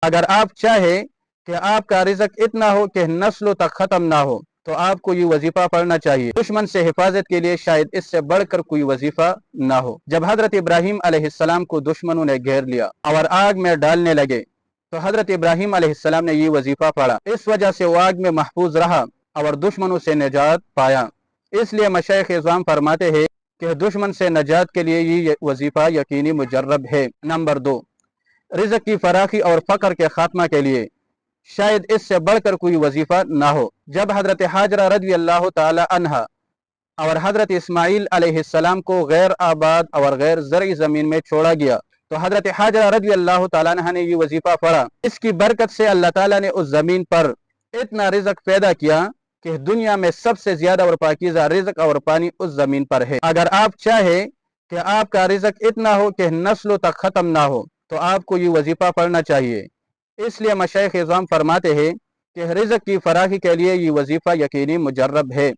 اگر آپ چاہیں کہ آپ کا رزق اتنا ہو کہ نسلوں تک ختم نہ ہو تو آپ کو یہ وظیفہ پڑھنا چاہیے۔ دشمن سے حفاظت کے لیے شاید اس سے بڑھ کر کوئی وظیفہ نہ ہو۔ جب حضرت ابراہیم علیہ السلام کو دشمنوں نے گھیر لیا اور آگ میں ڈالنے لگے تو حضرت ابراہیم علیہ السلام نے یہ وظیفہ پڑھا، اس وجہ سے وہ آگ میں محفوظ رہا اور دشمنوں سے نجات پایا۔ اس لیے مشائخ اعظام فرماتے ہیں کہ دشمن سے نجات کے لیے یہ وظیفہ یقینی مجرب ہے۔ نمبر 2، رزق کی فراخی اور فقر کے خاتمہ کے لیے شاید اس سے بڑھ کر کوئی وظیفہ نہ ہو۔ جب حضرت حاجرہ رضی اللہ تعالی عنہا اور حضرت اسماعیل علیہ السلام کو غیر آباد اور غیر زرعی زمین میں چھوڑا گیا تو حضرت حاجرہ رضی اللہ تعالیٰ عنہ نے یہ وظیفہ پڑھا۔ اس کی برکت سے اللہ تعالیٰ نے اس زمین پر اتنا رزق پیدا کیا کہ دنیا میں سب سے زیادہ اور پاکیزہ رزق اور پانی اس زمین پر ہے۔ اگر آپ چاہیں کہ آپ کا رزق اتنا ہو کہ نسلوں تک ختم نہ ہو تو آپ کو یہ وظیفہ پڑھنا چاہیے۔ اس لیے مشائخ اعظام فرماتے ہیں کہ رزق کی فراخی کے لیے یہ وظیفہ یقینی مجرب ہے۔